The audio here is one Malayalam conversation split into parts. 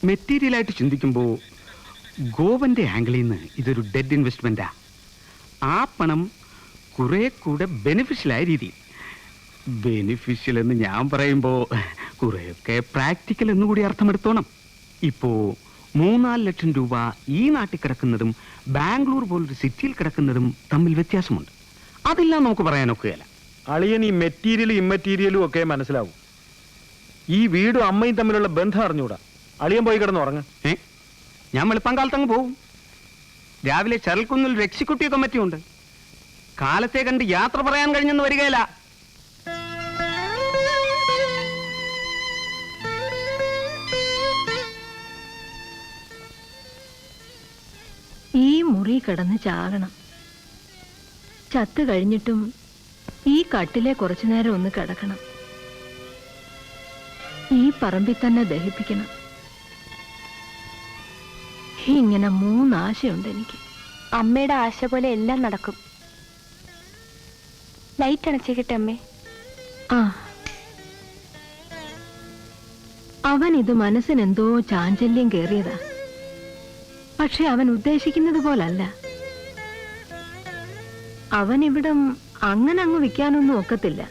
മെറ്റീരിയലായിട്ട് ചിന്തിക്കുമ്പോൾ ഗോവന്റെ ആംഗിളിൽ നിന്ന് ഇതൊരു ഡെഡ് ഇൻവെസ്റ്റ്മെന്റാ. ആ പണം കുറെ കൂടെ ബെനിഫിഷ്യലായ രീതി. ബെനിഫിഷ്യൽ എന്ന് ഞാൻ പറയുമ്പോൾ കുറെയൊക്കെ പ്രാക്ടിക്കൽ എന്നുകൂടി അർത്ഥമെടുത്തോണം. ഇപ്പോ 3-4 ലക്ഷം രൂപ ഈ നാട്ടിൽ കിടക്കുന്നതും ബാംഗ്ലൂർ പോലൊരു സിറ്റിയിൽ കിടക്കുന്നതും തമ്മിൽ വ്യത്യാസമുണ്ട്. അതെല്ലാം നമുക്ക് പറയാനൊക്കുകയല്ല. അളിയൻ ഈ മെറ്റീരിയലും ഇമ്മെറ്റീരിയലും ഒക്കെ മനസ്സിലാവും. ഈ വീടും അമ്മയും തമ്മിലുള്ള ബന്ധം അറിഞ്ഞൂടാ. അളിയൻ പോയി കിടന്ന് ഉറങ്ങ. ഞാൻ വെളുപ്പാങ്കാലത്ത് അങ്ങ് പോവും. രാവിലെ ചരൽക്കുന്നിൽ ഒരു എക്സിക്യൂട്ടീവ് കമ്മിറ്റി ഉണ്ട്. കാലത്തെ കണ്ട് യാത്ര പറയാൻ കഴിഞ്ഞെന്ന് വരികയില്ല. ഈ മുറി കിടന്ന് ചാകണം. ചത്ത് കഴിഞ്ഞിട്ടും ഈ കട്ടിലെ കുറച്ചു നേരം ഒന്ന് കിടക്കണം. ഈ പറമ്പിൽ തന്നെ ദഹിപ്പിക്കണം. ഇങ്ങനെ 3 ആശയുണ്ട് എനിക്ക്. അമ്മയുടെ ആശ പോലെ എല്ലാം നടക്കും. ലൈറ്റ് അണച്ചേക്കട്ടെ അമ്മേ. ആ, അവൻ ഇത് മനസ്സിനെന്തോ ചാഞ്ചല്യം കേറിയതാ. പക്ഷെ അവൻ ഉദ്ദേശിക്കുന്നത് പോലല്ല. അവനിവിടം അങ്ങനെ അങ്ങ് വിൽക്കാനൊന്നും ഒക്കത്തില്ല.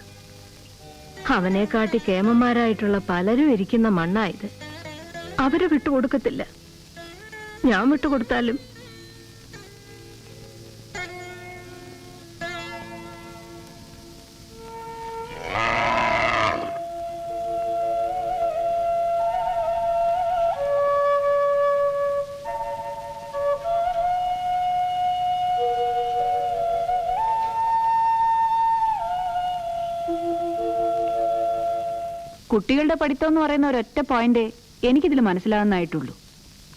അവനെക്കാട്ടി കേമന്മാരായിട്ടുള്ള പലരും ഇരിക്കുന്ന മണ്ണായത്. അവരെ വിട്ടുകൊടുക്കത്തില്ല. ഞാൻ വിട്ടുകൊടുത്താലും കുട്ടികളുടെ പഠിത്തം എന്ന് പറയുന്ന ഒരൊറ്റ പോയിന്റ് എനിക്കിതിൽ മനസ്സിലാവുന്നതായിട്ടുള്ളൂ.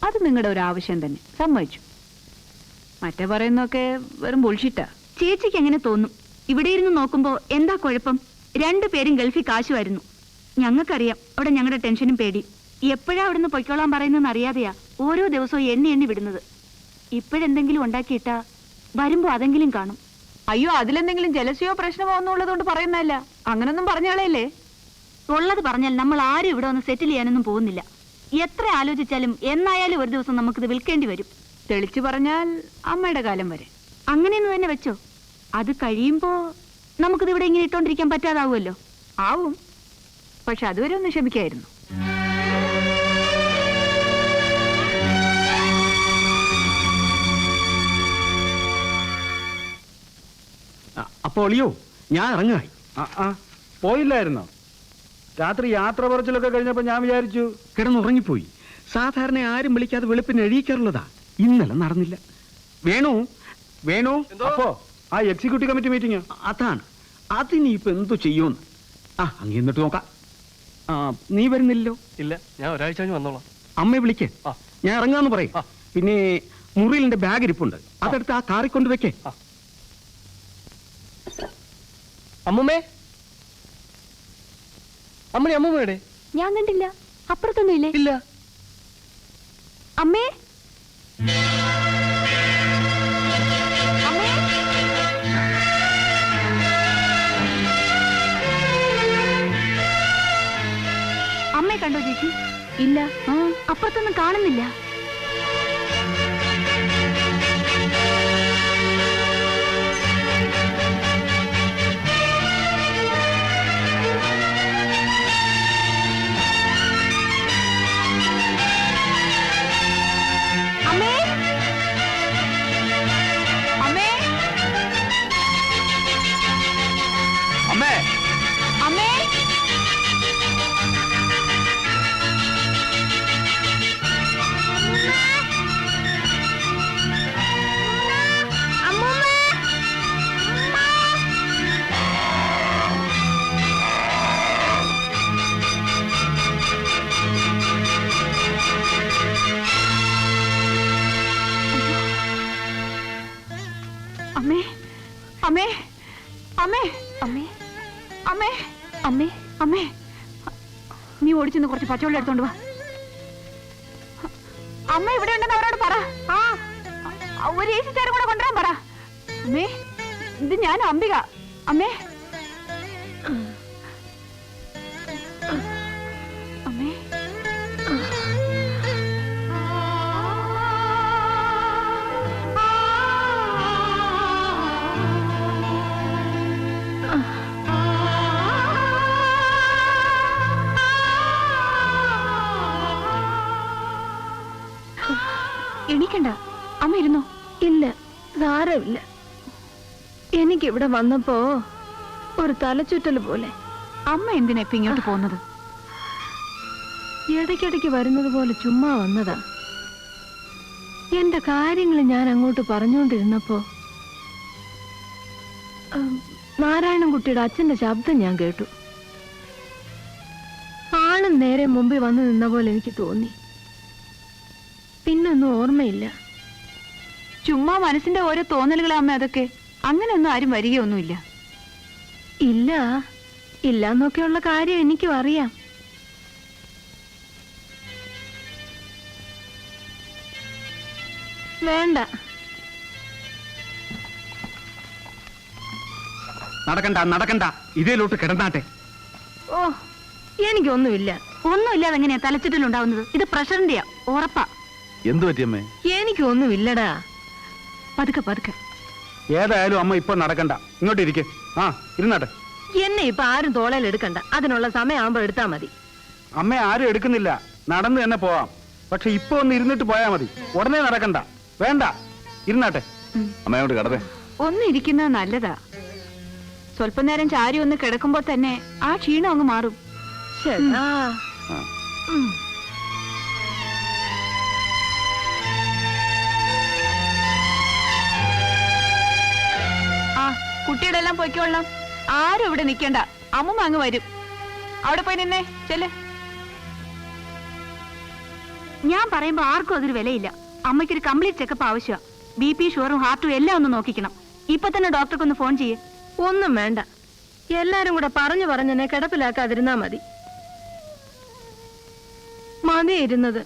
അത് നിങ്ങളുടെ ഒരു ആവശ്യം തന്നെ, സമ്മതിച്ചു. മറ്റേ പറയുന്നൊക്കെ വെറും ബുൾഷിറ്റാ. ചേച്ചിക്ക് എങ്ങനെ തോന്നും? ഇവിടെ ഇരുന്ന് നോക്കുമ്പോ എന്താ കുഴപ്പം? 2 പേരും ഗൾഫിൽ കാശുമായിരുന്നു. ഞങ്ങൾക്കറിയാം അവിടെ ഞങ്ങളുടെ ടെൻഷനും പേടി. എപ്പോഴാ അവിടുന്ന് പൊയ്ക്കോളാൻ പറയുന്നതെന്ന് അറിയാതെയാ ഓരോ ദിവസവും എണ്ണി വിടുന്നത്. ഇപ്പോഴെന്തെങ്കിലും ഉണ്ടാക്കിയിട്ടാ വരുമ്പോ അതെങ്കിലും കാണും. അയ്യോ, അതിലെന്തെങ്കിലും ജലസ്യോ പ്രശ്നമോ എന്നുള്ളതുകൊണ്ട് പറയുന്നതല്ല. അങ്ങനൊന്നും പറഞ്ഞാളേല്ലേ. ഉള്ളത് പറഞ്ഞാൽ നമ്മൾ ആരും ഇവിടെ ഒന്ന് സെറ്റിൽ ചെയ്യാനൊന്നും പോകുന്നില്ല. എത്ര ആലോചിച്ചാലും എന്നായാലും ഒരു ദിവസം നമുക്കിത് വിൽക്കേണ്ടി വരും. തെളിച്ചു പറഞ്ഞാൽ അമ്മയുടെ കാലം വരെ. അങ്ങനെയൊന്നും തന്നെ വെച്ചോ. അത് കഴിയുമ്പോ നമുക്കിത് ഇവിടെ ഇങ്ങനെ ഇട്ടോണ്ടിരിക്കാൻ പറ്റാതാവുമല്ലോ. ആവും. പക്ഷെ അതുവരെ ഒന്ന് ക്ഷമിക്കായിരുന്നു. അപ്പോൾ അളിയോ, ഞാൻ ഇറങ്ങായി. പോയില്ലായിരുന്നോ? രാത്രി യാത്ര പറച്ചിലൊക്കെ കഴിഞ്ഞപ്പോ ഞാൻ വിചാരിച്ചു കിടന്നുറങ്ങിപ്പോയി. സാധാരണ ആരും വിളിക്കാതെ വെളുപ്പിന് എഴുതിക്കാറുള്ളതാ. ഇന്നലെ നടന്നില്ല. വേണു വേണു അപ്പോ ആ എക്സിക്യൂട്ടീവ് കമ്മിറ്റി മീറ്റിംഗ് അതാണ്. അതിനിപ്പോ എന്തോ ചെയ്യൂന്ന്. അങ്ങ് എന്നിട്ട് നോക്കാം. നീ വരുന്നില്ലല്ലോ? ഇല്ല, ഞാൻ ഒരാഴ്ച കഴിഞ്ഞ് വന്നോളാം. അമ്മയെ വിളിക്കേ, ഞാൻ ഇറങ്ങാന്ന് പറയും. പിന്നെ മുറിയിൽ എന്റെ ബാഗ് ഇരിപ്പുണ്ട്, അതെടുത്ത് ആ കാറിൽ കൊണ്ട് വെക്കേ. അമ്മൂമ്മേ, അമ്മണി അമ്മൂമ്മയുടെ ഞാൻ കണ്ടില്ല. അപ്പുറത്തൊന്നും ഇല്ലേ? ഇല്ല. അമ്മേ, അമ്മയെ കണ്ടോ ചേച്ചി? ഇല്ല. അപ്പുറത്തൊന്നും കാണുന്നില്ല. അമ്മേ, അമ്മേ, അമ്മേ, അമ്മേ, അമ്മേ, അമ്മേ, നീ ഓടിച്ചെന്ന് കുറച്ച് പച്ചവെള്ളം എടുത്തോണ്ട് വാ. അമ്മ ഇവിടെ ഉണ്ടെന്ന് അവരോട് പറ. ഒരു ഏച്ചിച്ചാരും കൂടെ കൊണ്ടുവരാൻ പറ. അമ്മേ, ഇത് ഞാൻ അംബിക. അമ്മേ, അമ്മേ, എണീക്കണ്ട, അമ്മ ഇരുന്നോ. ഇല്ല, സാരമില്ല. എനിക്കിവിടെ വന്നപ്പോ ഒരു തലച്ചുറ്റൽ പോലെ. അമ്മ എന്തിനാ ഇപ്പൊ ഇങ്ങോട്ട് പോകുന്നത്? ഇടയ്ക്കിടയ്ക്ക് വരുന്നത് പോലെ ചുമ്മാ വന്നതാ. എന്റെ കാര്യങ്ങൾ ഞാൻ അങ്ങോട്ട് പറഞ്ഞുകൊണ്ടിരുന്നപ്പോ നാരായണൻകുട്ടിയുടെ അച്ഛന്റെ ശബ്ദം ഞാൻ കേട്ടു. ആളും നേരെ മുമ്പിൽ വന്നു നിന്ന പോലെ എനിക്ക് തോന്നി. പിന്നൊന്നും ഓർമ്മയില്ല. ചുമ്മാ മനസ്സിന്റെ ഓരോ തോന്നലുകളെ അമ്മ അതൊക്കെ. അങ്ങനെയൊന്നും ആരും വരികയൊന്നുമില്ല. ഇല്ല, ഇല്ലാന്നൊക്കെയുള്ള കാര്യം എനിക്കും അറിയാം. വേണ്ട, നടക്കണ്ട നടക്കണ്ട, ഇതിലോട്ട് കിടന്നാട്ടെ. ഓ, എനിക്കൊന്നുമില്ല. ഒന്നുമില്ലാതെ എങ്ങനെയാ തലച്ചുറ്റലുണ്ടാവുന്നത്? ഇത് പ്രഷറിന്റെയാ, ഉറപ്പാ. എന്തു പറ്റിയമ്മേ? എനിക്കൊന്നുമില്ലടാ. പതുക്കെ പതുക്കെ. ഏതായാലും അമ്മ ഇപ്പൊ നടക്കണ്ട, ഇങ്ങോട്ട് ഇരിക്കെ. ആ, ഇരുന്നാട്ടെ. എന്നെ ഇപ്പൊ ആരും തോളയിൽ എടുക്കണ്ട. അതിനുള്ള സമയമാകുമ്പോ എടുത്താ മതി. അമ്മ ആരും എടുക്കുന്നില്ല, നടന്നു തന്നെ പോവാം. പക്ഷെ ഇപ്പൊ ഒന്ന് ഇരുന്നിട്ട് പോയാ മതി, ഉടനെ നടക്കണ്ട. വേണ്ട, ഇരുന്നാട്ടെ. അമ്മയോട് കിടന്നേ. ഒന്ന് ഇരിക്കുന്നത് നല്ലതാ. സ്വല്പം നേരം ചാരി ഒന്ന് കിടക്കുമ്പോ തന്നെ ആ ക്ഷീണം അങ്ങ് മാറും. ശരിയാ. ആ, കുട്ടിയുടെ എല്ലാം പൊയ്ക്കോളാം. ആരും ഇവിടെ നിക്കണ്ട. അമ്മൂമ്മ അങ്ങ് വരും. അവിടെ പോയി നിന്നേ, ചെല്ല്. ഞാൻ പറയുമ്പോ ആർക്കും അതൊരു വിലയില്ല. അമ്മയ്ക്കൊരു കംപ്ലീറ്റ് ചെക്കപ്പ് ആവശ്യമാണ്. BP, ഷുഗറും ഹാർട്ടും എല്ലാം ഒന്ന് നോക്കിക്കണം. ഇപ്പൊ തന്നെ ഡോക്ടർക്ക് ഒന്ന് ഫോൺ ചെയ്യേ. ഒന്നും വേണ്ട, എല്ലാരും കൂടെ പറഞ്ഞു പറഞ്ഞെന്നെ കിടപ്പിലാക്കാതിരുന്നാ മതി. മതിയിരുന്നത്.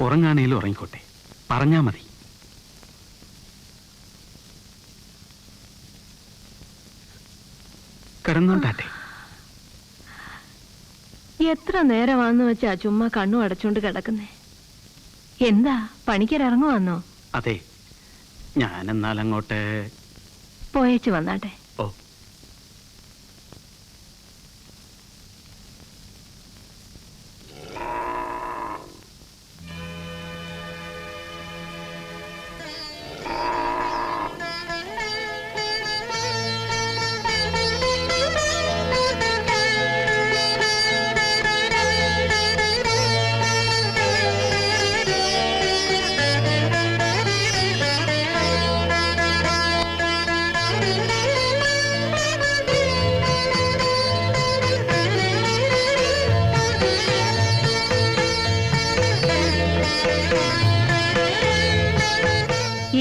ഉറങ്ങാണേലും ഉറങ്ങിക്കോട്ടെ, പറഞ്ഞാ മതി. കിടന്നോണ്ടാട്ടെ. എത്ര നേരമാന്ന് വെച്ചാ ചുമ്മാ കണ്ണു അടച്ചോണ്ട് കിടക്കുന്നേ? എന്താ, പണിക്കരങ്ങുവാന്നോ? അതെ, ഞാനെന്നാൽ അങ്ങോട്ട് പോയേച്ച് വന്നാട്ടെ. ഓ.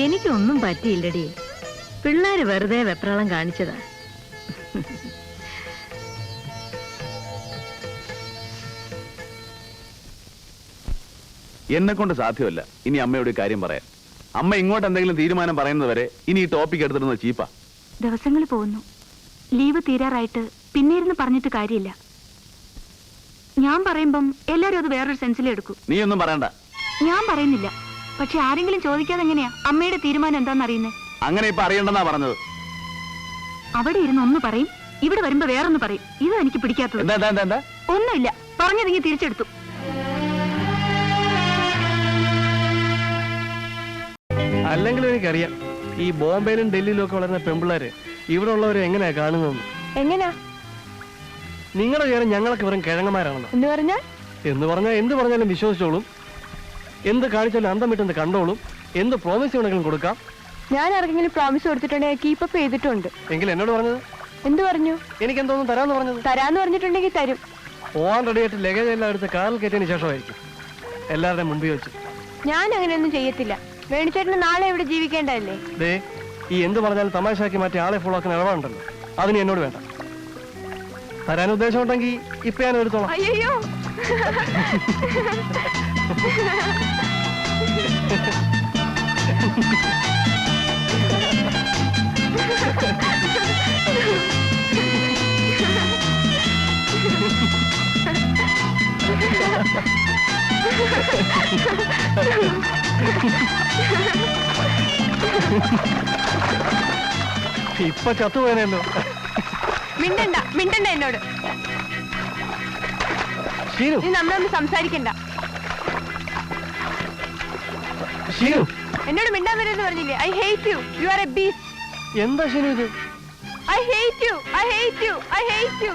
എനിക്കൊന്നും പറ്റിയില്ലടി. പിള്ളേര് വെറുതെ വെപ്രാളം കാണിച്ചതാ. എന്നെ കൊണ്ട് സാധ്യമല്ല ഇനി അമ്മയോട് കാര്യം പറയാൻ. അമ്മ ഇങ്ങോട്ട് എന്തെങ്കിലും തീരുമാനം പറയുന്നവരെ ഇനി ഈ ടോപ്പിക് എടുത്തിരുന്നത് ചീപ്പാ. ദിവസങ്ങൾ പോകുന്നു. ലീവ് തീരാറായിട്ട് പിന്നെ ഇരുന്ന് പറഞ്ഞിട്ട് കാര്യമില്ല. ഞാൻ പറയുമ്പം എല്ലാരും അത് വേറൊരു സെൻസിലെടുക്കും. നീ ഒന്നും പറയണ്ട. ഞാൻ പറയുന്നില്ല, പക്ഷെ ആരെങ്കിലും ചോദിക്കാതെ എങ്ങനെയാ അമ്മയുടെ തീരുമാനം എന്താണെന്ന് അറിയുന്നേ? അങ്ങനെ ഇപ്പൊ അറിയണ്ടെന്നാ പറഞ്ഞത്. അവിടെ ഇരുന്ന് ഒന്ന് പറയും, ഇവിടെ വരുമ്പോ വേറൊന്ന് പറയും. ഇതാ എനിക്ക് പിടിക്കാത്തത്. എന്താ ഒന്നുമില്ല, പറഞ്ഞതെങ്കിൽ തിരിച്ചെടുത്തു. അല്ലെങ്കിലും എനിക്കറിയാം ഈ ബോംബെയിലും ഡൽഹിയിലും ഒക്കെ വളരുന്ന പെമ്പിള്ളേര് ഇവിടെ ഉള്ളവരെ എങ്ങനെയാ കാണുന്നതെന്ന്. എങ്ങനാ? നിങ്ങളുടെ വിചാരം ഞങ്ങളൊക്കെ വെറും കിഴങ്ങന്മാരാണെന്ന്. എന്ന് പറഞ്ഞാൽ എന്ത് പറഞ്ഞാലും വിശ്വസിച്ചോളും, എന്ത് കാണിച്ചാലും അന്തം വിട്ടെന്ന് കണ്ടോളും, എന്ത് പ്രോമിസ് വേണമെങ്കിലും കൊടുക്കാം. ഞാൻ ആർക്കെങ്കിലും പ്രോമിസ് കൊടുത്തിട്ടുണ്ടെങ്കിൽ കീപ്പപ്പ് ചെയ്തിട്ടുണ്ട്. എങ്കിൽ എന്നോട് പറഞ്ഞത് എന്ത് പറഞ്ഞു? എനിക്ക് എന്തോന്നും തരാന്ന് പറഞ്ഞത്. തരാന്ന് പറഞ്ഞിട്ടുണ്ടെങ്കിൽ തരും. പോവാൻ റെഡിയായിട്ട് ലഗേജ് എല്ലാം എടുത്ത് കാറിൽ കയറ്റിയതിന് ശേഷമായിരിക്കും എല്ലാവരുടെയും മുൻപിൽ വെച്ച്. ഞാൻ അങ്ങനെയൊന്നും ചെയ്യത്തില്ല. വേണിച്ചേട്ടന് നാളെ ഇവിടെ ജീവിക്കേണ്ടതല്ലേ? ദേ, ഈ എന്ത് പറഞ്ഞാലും തമാശാക്കി മാറ്റി ആളെ ഫോളോക്കുന്ന ഇടപാടുണ്ടല്ലോ, അതിന് എന്നോട് വേണ്ട. തരാൻ ഉദ്ദേശമുണ്ടെങ്കിൽ ഇപ്പൊ ഞാൻ എടുത്തോളാം. അയ്യോ ഇപ്പൊ ചത്തുപോയനല്ലോ. മിണ്ടണ്ട മിണ്ടണ്ട എന്നോട്. ഷീനു, നീ നമ്മളൊന്ന് സംസാരിക്കണ്ട. ഷീനു, എന്നോട് മിണ്ടാൻ വരെന്ന് പറഞ്ഞില്ലേ? I hate you. You are A beast. എന്താ ഷീനു ഇത്? I hate you. I hate you. I hate you.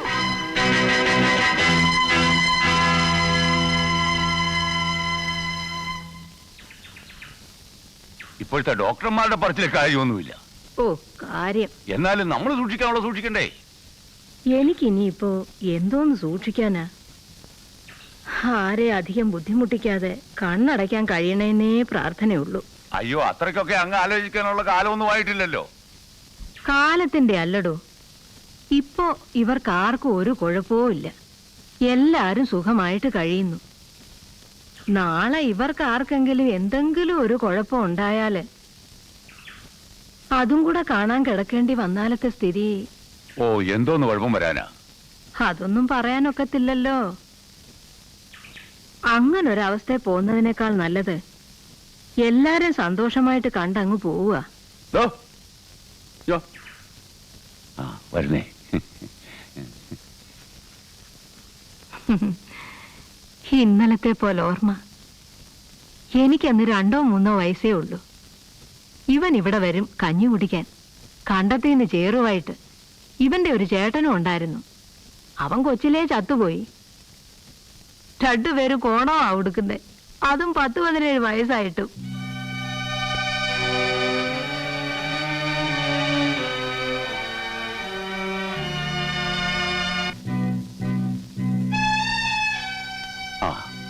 ഇപ്പോഴത്തെ ഡോക്ടർമാരുടെ പറച്ചിൽ കാര്യമൊന്നുമില്ല. ഓ കാര്യം. എന്നാലും നമ്മൾ സൂക്ഷിക്കാനുള്ള സൂക്ഷിക്കണ്ടേ? എനിക്കിനിയിപ്പോ എന്തോന്ന് സൂക്ഷിക്കാനാ? ആരെ അധികം ബുദ്ധിമുട്ടിക്കാതെ കണ്ണടയ്ക്കാൻ കഴിയണേന്നേ പ്രാർത്ഥനയുള്ളൂ. അയ്യോ, അത്രയ്ക്കൊക്കെ അങ്ങ് ആലോചിക്കാനുള്ള കാലമൊന്നും ആയിട്ടില്ലല്ലോ. കാലത്തിന്റെ അല്ലടോ, ഇപ്പോ ഇവർക്ക് ആർക്കും ഒരു കുഴപ്പവും ഇല്ല. എല്ലാരും സുഖമായിട്ട് കഴിയുന്നു. നാളെ ഇവർക്ക് ആർക്കെങ്കിലും എന്തെങ്കിലും ഒരു കുഴപ്പം ഉണ്ടായാല് അതും കൂടെ കാണാൻ കിടക്കേണ്ടി വന്നാലത്തെ സ്ഥിതി. ഓ, എന്തോന്ന് കുഴപ്പം വരാനാ? അതൊന്നും പറയാനൊക്കത്തില്ലല്ലോ. അങ്ങനൊരവസ്ഥയിൽ പോകുന്നതിനേക്കാൾ നല്ലത് എല്ലാരും സന്തോഷമായിട്ട് കണ്ടങ്ങ് പോവുക. വരുന്നേ. ഇന്നലത്തെ പോലെ ഓർമ്മ. എനിക്കന്ന് 2 or 3 വയസ്സേ ഉള്ളൂ. ഇവൻ ഇവിടെ വരും കഞ്ഞി കുടിക്കാൻ. കണ്ടത്തിന്ന് ചേറുമായിട്ട്. ഇവന്റെ ഒരു ചേട്ടനും ഉണ്ടായിരുന്നു. അവൻ കൊച്ചിലേ ചത്തുപോയി. 2 പേര് കോണമാ കൊടുക്കുന്നേ. അതും 10-17 വയസ്സായിട്ടും.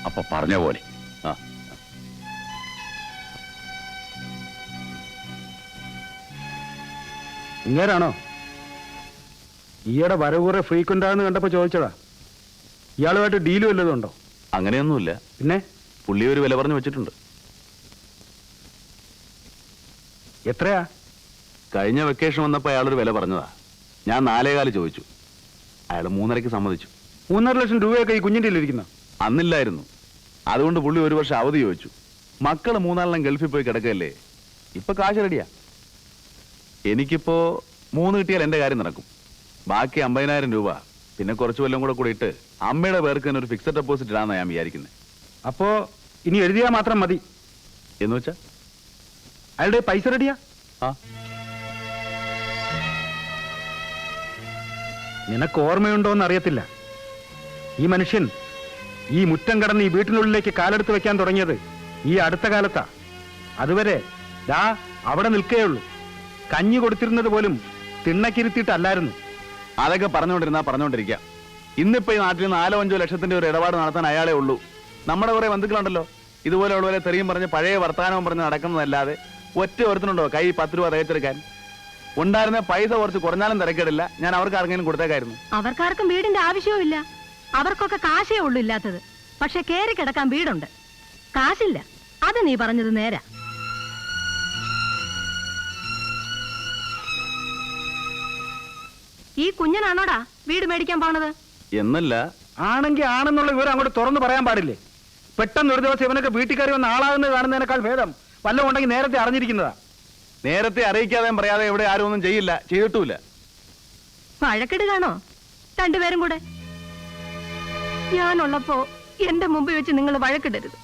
അപ്പൊ പറഞ്ഞ പോലെ ഇങ്ങനാണോ? ഈയുടെ വരവ് കുറെ ഫ്രീക്വന്റ് ആണെന്ന് കണ്ടപ്പോ ചോദിച്ചടാ. ഇയാളുമായിട്ട് ഡീല് വല്ലതും ഉണ്ടോ? അങ്ങനെയൊന്നുമില്ല. പിന്നെ പുള്ളി ഒരു വില പറഞ്ഞു വെച്ചിട്ടുണ്ട്. എത്രയാ? കഴിഞ്ഞ വെക്കേഷൻ വന്നപ്പോ അയാളൊരു വില പറഞ്ഞതാ. ഞാൻ 4.25 ചോദിച്ചു. അയാൾ 3.5 സമ്മതിച്ചു. 3.5 ലക്ഷം രൂപയൊക്കെ ഈ കുഞ്ഞിൻ്റെ ഇരിക്കുന്ന അന്നില്ലായിരുന്നു. അതുകൊണ്ട് പുള്ളി 1 വർഷം അവധി ചോദിച്ചു. മക്കള് 3 ഗൾഫിൽ പോയി കിടക്കല്ലേ. ഇപ്പൊ കാശ് റെഡിയാ. എനിക്കിപ്പോ 3 കിട്ടിയാൽ എന്റെ കാര്യം നടക്കും. ബാക്കി 50,000 രൂപ പിന്നെ കുറച്ച് കൊല്ലം കൂടെ ഇട്ട് അമ്മയുടെ പേർക്ക് തന്നെ ഒരു ഫിക്സഡ് ഡെപ്പോസിറ്റ് ഇടാന്നാ ഞാൻ വിചാരിക്കുന്നത്. അപ്പോ ഇനി എഴുതിയാ മാത്രം മതി എന്ന് വെച്ചാ അയാളുടെ പൈസ റെഡിയാ? നിനക്ക് ഓർമ്മയുണ്ടോന്ന് അറിയത്തില്ല. ഈ മനുഷ്യൻ ഈ മുറ്റം കടന്ന് ഈ വീട്ടിനുള്ളിലേക്ക് കാലെടുത്ത് വെക്കാൻ തുടങ്ങിയത് ഈ അടുത്ത കാലത്താ. അതുവരെ ദാ അവിടെ നിൽക്കേയുള്ളൂ. കഞ്ഞി കൊടുത്തിരുന്നത് പോലും തിണ്ണക്കിരുത്തിയിട്ടല്ലായിരുന്നു. അതൊക്കെ പറഞ്ഞുകൊണ്ടിരിക്കാം. ഇന്നിപ്പോ ഈ നാട്ടിൽ 4-5 ലക്ഷത്തിന്റെ ഒരു ഇടപാട് നടത്താൻ അയാളേ ഉള്ളൂ. നമ്മുടെ കുറെ ബന്ധുക്കളുണ്ടല്ലോ ഇതുപോലെയുള്ളവരെ തെറിയും പറഞ്ഞ് പഴയ വർത്തമാനവും പറഞ്ഞ് നടക്കുന്നതല്ലാതെ ഒറ്റ ഒരുത്തനുണ്ടോ കൈ 10 രൂപ തയ്ച്ചെടുക്കാൻ? ഉണ്ടായിരുന്ന പൈസ കുറച്ച് കുറഞ്ഞാലും തിരക്കേടില്ല. ഞാൻ അവർക്ക് ആർക്കെങ്കിലും കൊടുത്തേക്കായിരുന്നു. അവർക്കാർക്കും വീടിന്റെ ആവശ്യവും ഇല്ല. അവർക്കൊക്കെ കാശേ ഉള്ളൂ ഇല്ലാത്തത്. പക്ഷെ കേറി കിടക്കാൻ വീടുണ്ട്, കാശില്ല. അത് നീ പറഞ്ഞത് നേരാ. ഈ കുഞ്ഞനാണോടാ വീട് മേടിക്കാൻ പോണത്? എന്നല്ല. ആണെങ്കിൽ ആണെന്നുള്ള വിവരം അങ്ങോട്ട് തുറന്നു പറയാൻ പാടില്ലേ? പെട്ടെന്ന് ഒരു ദിവസം ഇവനൊക്കെ വീട്ടിൽ കയറി വന്ന് ആളാകുന്നത് കാണുന്നതിനേക്കാൾ ഭേദം വല്ലതും ഉണ്ടെങ്കിൽ നേരത്തെ അറിഞ്ഞിരിക്കുന്നതാ. നേരത്തെ അറിയിക്കാതെയും പറയാതെ ഇവിടെ ആരും ഒന്നും ചെയ്യില്ല, ചെയ്തിട്ടുമില്ല. വഴക്കിടുകയാണോ 2 പേരും കൂടെ? ഞാനുള്ളപ്പോ എന്റെ മുമ്പിൽ വെച്ച് നിങ്ങൾ വഴക്കിടരുത്.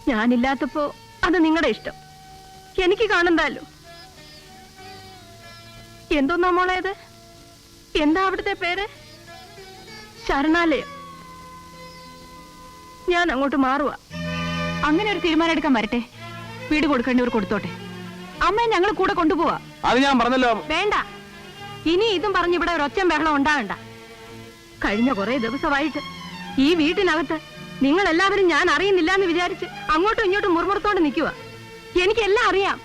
ഞാനില്ലാത്തപ്പോ അത് നിങ്ങളുടെ ഇഷ്ടം. എനിക്ക് കാണണ്ടല്ലോ. എന്തോന്നാ മോളേത്? എന്താ അവിടുത്തെ പേര്? ശരണാലയം. ഞാൻ അങ്ങോട്ട് മാറുക. അങ്ങനെ ഒരു തീരുമാനം എടുക്കാൻ വരട്ടെ. വീട് കൊടുക്കേണ്ടവർ കൊടുത്തോട്ടെ. അമ്മയെ ഞങ്ങൾ കൂടെ കൊണ്ടുപോവാ. അത് ഞാൻ പറഞ്ഞല്ലോ. വേണ്ട. ഇനി ഇതും പറഞ്ഞ് ഇവിടെ ഒരു ഒച്ചയും ബഹളം ഉണ്ടാകണ്ട. കഴിഞ്ഞ കുറെ ദിവസമായിട്ട് ഈ വീട്ടിനകത്ത് നിങ്ങൾ എല്ലാവരും ഞാൻ അറിയുന്നില്ല എന്ന് വിചാരിച്ച് അങ്ങോട്ടും ഇങ്ങോട്ടും മുറുമുറത്തോണ്ട് നിൽക്കുക. എനിക്കെല്ലാം അറിയാം.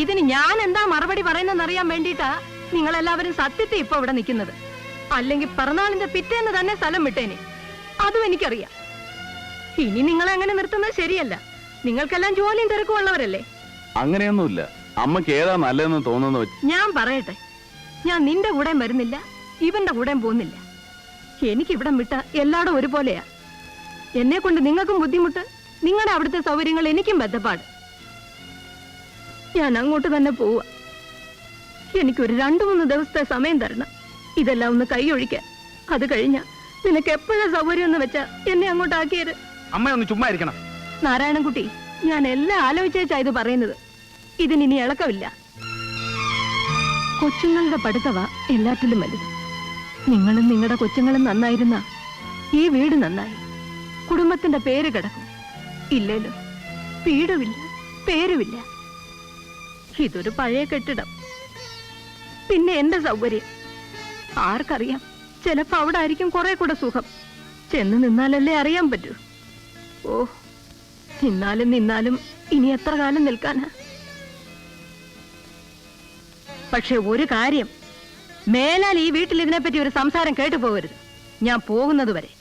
ഇതിന് ഞാൻ എന്താ മറുപടി പറയുന്നതെന്ന് അറിയാൻ വേണ്ടിയിട്ടാ നിങ്ങളെല്ലാവരും സത്യത്തെ ഇപ്പൊ ഇവിടെ നിൽക്കുന്നത്. അല്ലെങ്കിൽ പിറന്നാളിന്റെ പിറ്റേന്ന് തന്നെ സ്ഥലം വിട്ടേനെ. അതും എനിക്കറിയാം. ഇനി നിങ്ങളെ അങ്ങനെ നിർത്തുന്നത് ശരിയല്ല. നിങ്ങൾക്കെല്ലാം ജോലിയും തിരക്കും ഉള്ളവരല്ലേ. അങ്ങനെയൊന്നുമില്ല. അമ്മക്ക് ഏതാ നല്ലതെന്ന് തോന്നുന്നു. ഞാൻ പറയട്ടെ, ഞാൻ നിന്റെ കൂടെയും വരുന്നില്ല, ഇവന്റെ കൂടെയും പോകുന്നില്ല. എനിക്കിവിടം വിട്ട എല്ലാടും ഒരുപോലെയാ. എന്നെ കൊണ്ട് നിങ്ങൾക്കും ബുദ്ധിമുട്ട്, നിങ്ങളുടെ അവിടുത്തെ സൗകര്യങ്ങൾ എനിക്കും ബന്ധപ്പാട്. ഞാൻ അങ്ങോട്ട് തന്നെ പോവുക. എനിക്കൊരു 2-3 ദിവസത്തെ സമയം തരണം ഇതെല്ലാം ഒന്ന് കൈയൊഴിക്കാൻ. അത് കഴിഞ്ഞ നിനക്ക് എപ്പോഴാ സൗകര്യം എന്ന് വെച്ചാ എന്നെ അങ്ങോട്ടാക്കിയത്. അമ്മയൊന്ന് ചുമ്മാ ഇരിക്കണം. നാരായണൻകുട്ടി, ഞാൻ എല്ലാം ആലോചിച്ചാ ഇത് പറയുന്നത്. ഇതിനി ഇളക്കമില്ല. കൊച്ചുങ്ങളുടെ പഠിത്തവ എല്ലാറ്റിലും വലുത്. നിങ്ങളും നിങ്ങളുടെ കൊച്ചുങ്ങളും നന്നായിരുന്ന ഈ വീട് നന്നായി. കുടുംബത്തിന്റെ പേര് കിടക്കും. ഇല്ലല്ലോ, വീടുമില്ല, പേരുമില്ല. ഇതൊരു പഴയ കെട്ടിടം. പിന്നെ എന്റെ സൗകര്യം ആർക്കറിയാം? ചിലപ്പോ അവിടെ ആയിരിക്കും കുറെ കൂടെ സുഖം. ചെന്ന് നിന്നാലല്ലേ അറിയാൻ പറ്റൂ. ഓ, നിന്നാലും ഇനി എത്ര കാലം നിൽക്കാനാ? പക്ഷെ ഒരു കാര്യം, മേലാൽ ഈ വീട്ടിൽ ഇതിനെപ്പറ്റി ഒരു സംസാരം കേട്ടു പോകരുത്. ഞാൻ പോകുന്നത് വരെ.